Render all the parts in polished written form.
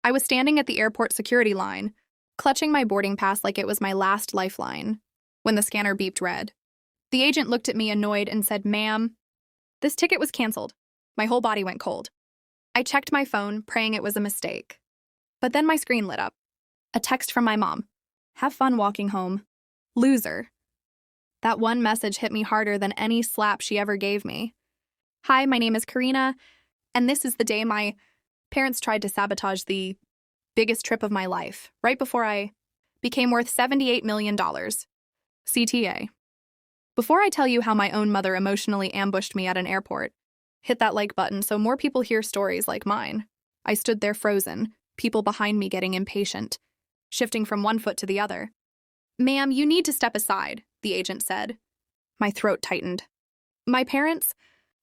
I was standing at the airport security line, clutching my boarding pass like it was my last lifeline, when the scanner beeped red. The agent looked at me annoyed and said, "Ma'am, this ticket was canceled." My whole body went cold. I checked my phone, praying it was a mistake. But then my screen lit up. A text from my mom. "Have fun walking home. Loser." That one message hit me harder than any slap she ever gave me. "Hi, my name is Karina, and this is the day my parents tried to sabotage the biggest trip of my life, right before I became worth $78 million. CTA. Before I tell you how my own mother emotionally ambushed me at an airport, hit that like button so more people hear stories like mine. I stood there frozen, people behind me getting impatient, shifting from one foot to the other. "Ma'am, you need to step aside," the agent said. My throat tightened. "My parents,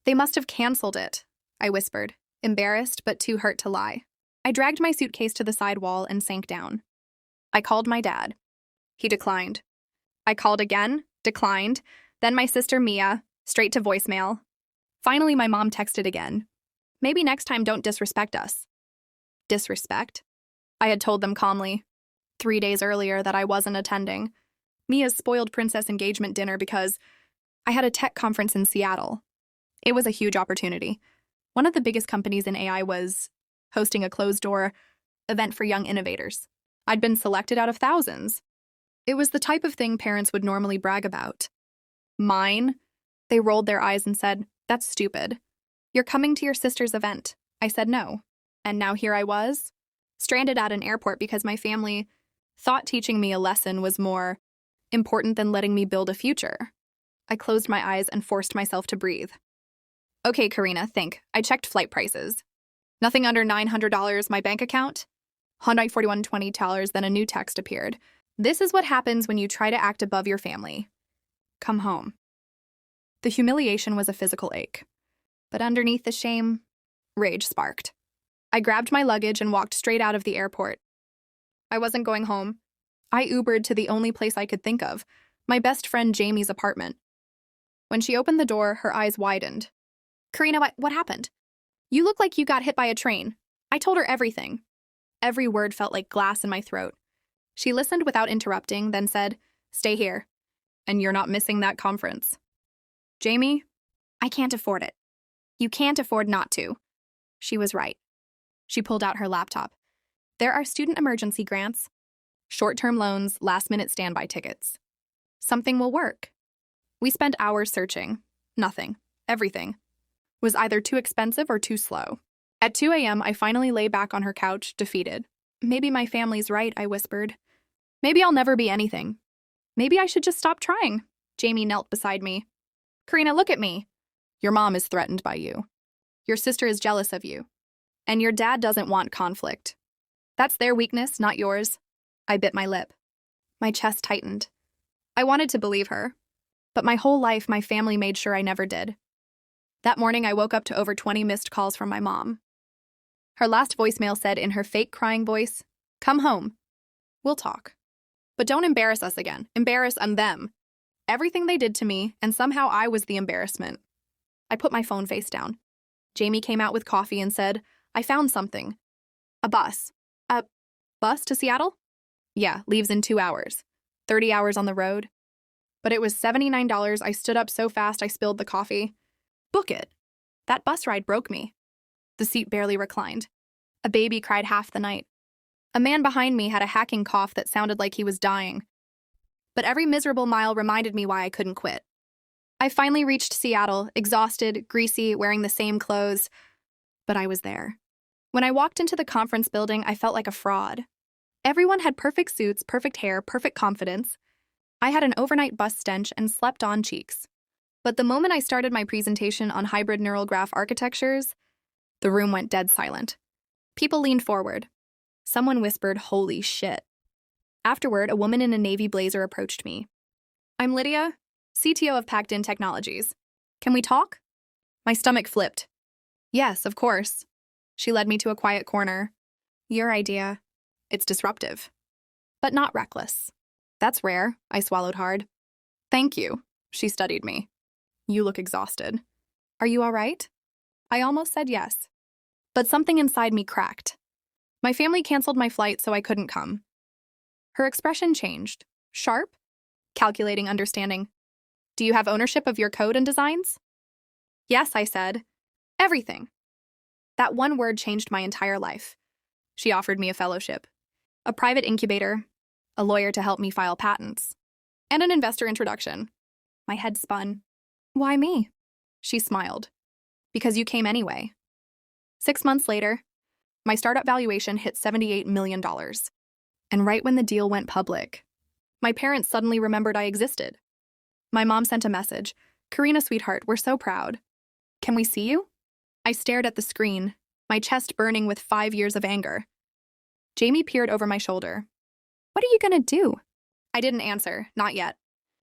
they must have canceled it," I whispered, embarrassed but too hurt to lie. I dragged my suitcase to the side wall and sank down. I called my dad. He declined. I called again, declined, then my sister Mia, straight to voicemail. Finally, my mom texted again. "Maybe next time don't disrespect us." Disrespect? I had told them calmly, 3 days earlier, that I wasn't attending Mia's spoiled princess engagement dinner because I had a tech conference in Seattle. It was a huge opportunity. One of the biggest companies in AI was hosting a closed-door event for young innovators. I'd been selected out of thousands. It was the type of thing parents would normally brag about. Mine? They rolled their eyes and said, "That's stupid. You're coming to your sister's event." I said no. And now here I was, stranded at an airport because my family thought teaching me a lesson was more important than letting me build a future. I closed my eyes and forced myself to breathe. "Okay, Karina, think. I checked flight prices. Nothing under $900, my bank account. $141.20, then a new text appeared. This is what happens when you try to act above your family. Come home." The humiliation was a physical ache. But underneath the shame, rage sparked. I grabbed my luggage and walked straight out of the airport. I wasn't going home. I Ubered to the only place I could think of, my best friend Jamie's apartment. When she opened the door, her eyes widened. "Karina, what happened? You look like you got hit by a train." I told her everything. Every word felt like glass in my throat. She listened without interrupting, then said, "Stay here. And you're not missing that conference." "Jamie, I can't afford it." "You can't afford not to." She was right. She pulled out her laptop. "There are student emergency grants, short-term loans, last-minute standby tickets. Something will work." We spent hours searching. Nothing. Everything was either too expensive or too slow. At 2 a.m., I finally lay back on her couch, defeated. "Maybe my family's right," I whispered. "Maybe I'll never be anything. Maybe I should just stop trying." Jamie knelt beside me. "Karina, look at me. Your mom is threatened by you. Your sister is jealous of you. And your dad doesn't want conflict. That's their weakness, not yours." I bit my lip. My chest tightened. I wanted to believe her. But my whole life, my family made sure I never did. That morning, I woke up to over 20 missed calls from my mom. Her last voicemail said in her fake crying voice, "Come home. We'll talk. But don't embarrass us again. Embarrass them. Everything they did to me, and somehow I was the embarrassment." I put my phone face down. Jamie came out with coffee and said, "I found something. A bus." "A bus to Seattle?" "Yeah, leaves in 2 hours. 30 hours on the road." But it was $79. I stood up so fast I spilled the coffee. "Book it." That bus ride broke me. The seat barely reclined. A baby cried half the night. A man behind me had a hacking cough that sounded like he was dying. But every miserable mile reminded me why I couldn't quit. I finally reached Seattle, exhausted, greasy, wearing the same clothes. But I was there. When I walked into the conference building, I felt like a fraud. Everyone had perfect suits, perfect hair, perfect confidence. I had an overnight bus stench and slept-on cheeks. But the moment I started my presentation on hybrid neural graph architectures, the room went dead silent. People leaned forward. Someone whispered, "Holy shit." Afterward, a woman in a navy blazer approached me. "I'm Lydia, CTO of Packed In Technologies. Can we talk?" My stomach flipped. "Yes, of course." She led me to a quiet corner. "Your idea. It's disruptive. But not reckless." "That's rare," I swallowed hard. "Thank you." She studied me. "You look exhausted. Are you all right?" I almost said yes. But something inside me cracked. My family canceled my flight, so I couldn't come. Her expression changed. Sharp? Calculating, understanding. Do you have ownership of your code and designs? Yes, I said. Everything. That one word changed my entire life. She offered me a fellowship, a private incubator, a lawyer to help me file patents, and an investor introduction. My head spun. Why me? She smiled. Because you came anyway. 6 months later, my startup valuation hit $78 million. And right when the deal went public, my parents suddenly remembered I existed. My mom sent a message. Karina, sweetheart, we're so proud. Can we see you? I stared at the screen, my chest burning with 5 years of anger. Jamie peered over my shoulder. What are you gonna do? I didn't answer, not yet.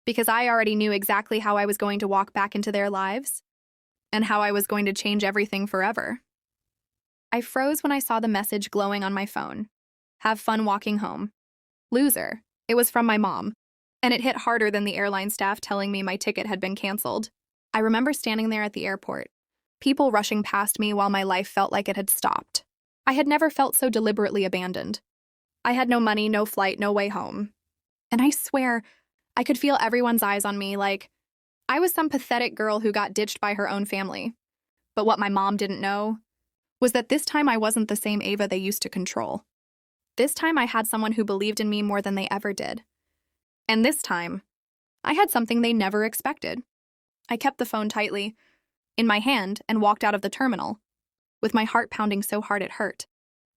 Because I already knew exactly how I was going to walk back into their lives and how I was going to change everything forever. I froze when I saw the message glowing on my phone. Have fun walking home. Loser. It was from my mom, and it hit harder than the airline staff telling me my ticket had been canceled. I remember standing there at the airport, people rushing past me while my life felt like it had stopped. I had never felt so deliberately abandoned. I had no money, no flight, no way home. And I swear, I could feel everyone's eyes on me like I was some pathetic girl who got ditched by her own family. But what my mom didn't know was that this time I wasn't the same Ava they used to control. This time I had someone who believed in me more than they ever did. And this time, I had something they never expected. I kept the phone tightly in my hand and walked out of the terminal, with my heart pounding so hard it hurt.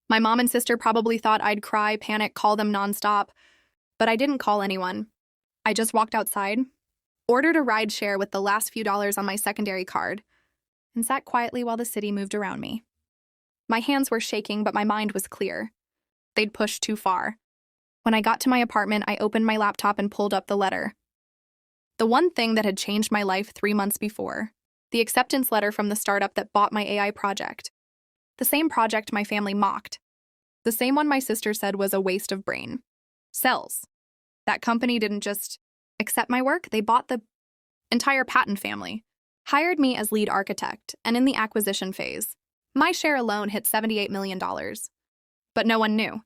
My mom and sister probably thought I'd cry, panic, call them nonstop, but I didn't call anyone. I just walked outside, ordered a ride share with the last few dollars on my secondary card, and sat quietly while the city moved around me. My hands were shaking, but my mind was clear. They'd pushed too far. When I got to my apartment, I opened my laptop and pulled up the letter. The one thing that had changed my life 3 months before. The acceptance letter from the startup that bought my AI project. The same project my family mocked. The same one my sister said was a waste of brain cells. That company didn't just accept my work, they bought the entire patent family, hired me as lead architect, and in the acquisition phase, my share alone hit $78 million. But no one knew.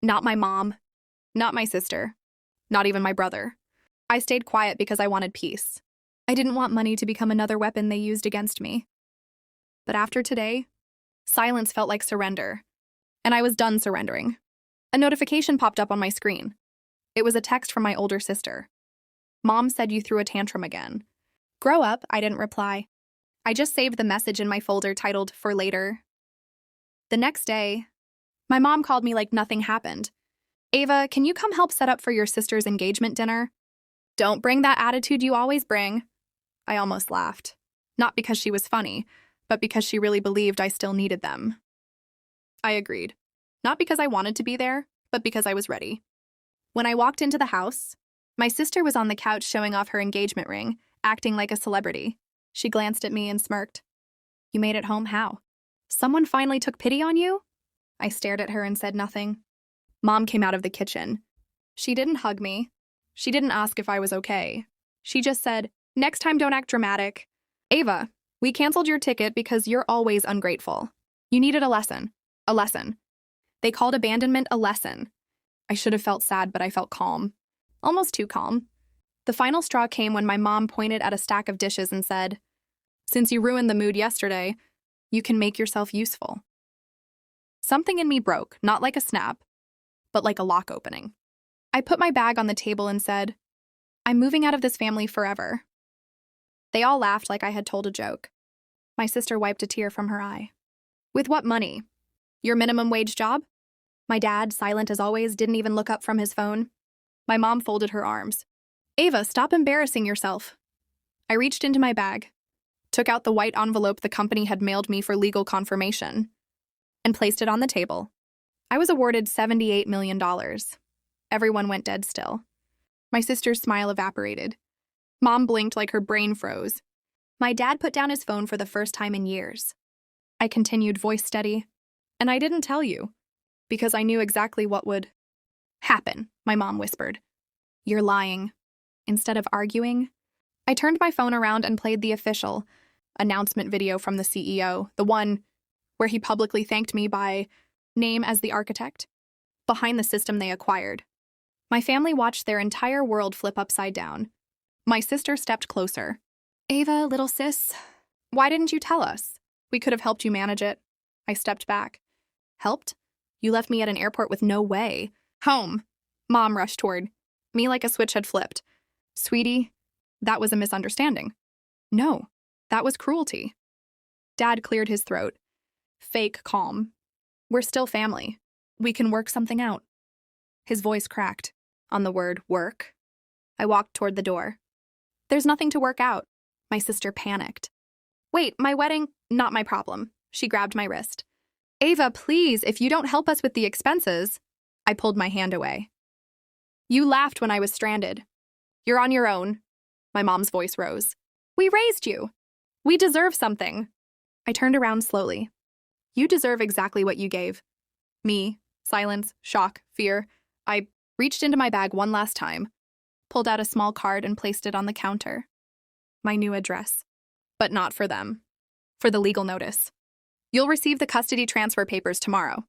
Not my mom, not my sister, not even my brother. I stayed quiet because I wanted peace. I didn't want money to become another weapon they used against me. But after today, silence felt like surrender, and I was done surrendering. A notification popped up on my screen. It was a text from my older sister. Mom said you threw a tantrum again. Grow up, I didn't reply. I just saved the message in my folder titled For Later. The next day, my mom called me like nothing happened. Ava, can you come help set up for your sister's engagement dinner? Don't bring that attitude you always bring. I almost laughed. Not because she was funny, but because she really believed I still needed them. I agreed. Not because I wanted to be there, but because I was ready. When I walked into the house, my sister was on the couch showing off her engagement ring, acting like a celebrity. She glanced at me and smirked. You made it home how? Someone finally took pity on you? I stared at her and said nothing. Mom came out of the kitchen. She didn't hug me. She didn't ask if I was okay. She just said, next time don't act dramatic. Ava, we canceled your ticket because you're always ungrateful. You needed a lesson. A lesson. They called abandonment a lesson. I should have felt sad, but I felt calm. Almost too calm. The final straw came when my mom pointed at a stack of dishes and said, since you ruined the mood yesterday, you can make yourself useful. Something in me broke, not like a snap, but like a lock opening. I put my bag on the table and said, I'm moving out of this family forever. They all laughed like I had told a joke. My sister wiped a tear from her eye. With what money? Your minimum wage job? My dad, silent as always, didn't even look up from his phone. My mom folded her arms. Ava, stop embarrassing yourself. I reached into my bag, took out the white envelope the company had mailed me for legal confirmation, and placed it on the table. I was awarded $78 million. Everyone went dead still. My sister's smile evaporated. Mom blinked like her brain froze. My dad put down his phone for the first time in years. I continued, voice steady. And I didn't tell you, because I knew exactly what would happen, my mom whispered. You're lying. Instead of arguing, I turned my phone around and played the official announcement video from the CEO, the one where he publicly thanked me by name as the architect, behind the system they acquired. My family watched their entire world flip upside down. My sister stepped closer. Ava, little sis, why didn't you tell us? We could have helped you manage it. I stepped back. Helped? You left me at an airport with no way. Home. Mom rushed toward me like a switch had flipped. Sweetie, that was a misunderstanding. No, that was cruelty. Dad cleared his throat. Fake calm. We're still family. We can work something out. His voice cracked on the word work. I walked toward the door. There's nothing to work out. My sister panicked. Wait, my wedding? Not my problem. She grabbed my wrist. Ava, please, if you don't help us with the expenses. I pulled my hand away. You laughed when I was stranded. You're on your own. My mom's voice rose. We raised you. We deserve something. I turned around slowly. You deserve exactly what you gave. Me, silence, shock, fear. I reached into my bag one last time, pulled out a small card and placed it on the counter. My new address. But not for them. For the legal notice. You'll receive the custody transfer papers tomorrow.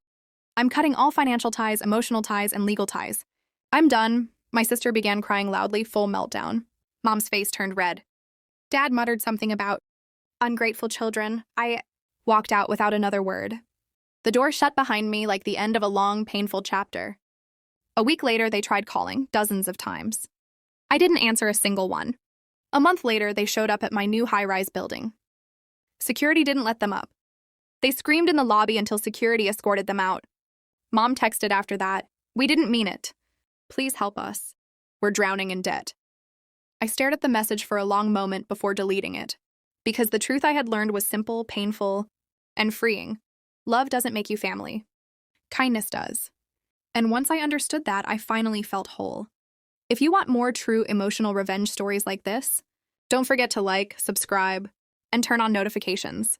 I'm cutting all financial ties, emotional ties, and legal ties. I'm done. My sister began crying loudly, full meltdown. Mom's face turned red. Dad muttered something about ungrateful children. I walked out without another word. The door shut behind me like the end of a long, painful chapter. A week later, they tried calling, dozens of times. I didn't answer a single one. A month later, they showed up at my new high-rise building. Security didn't let them up. They screamed in the lobby until security escorted them out. Mom texted after that, "We didn't mean it. Please help us. We're drowning in debt." I stared at the message for a long moment before deleting it, because the truth I had learned was simple, painful, and freeing. Love doesn't make you family. Kindness does. And once I understood that, I finally felt whole. If you want more true emotional revenge stories like this, don't forget to like, subscribe, and turn on notifications.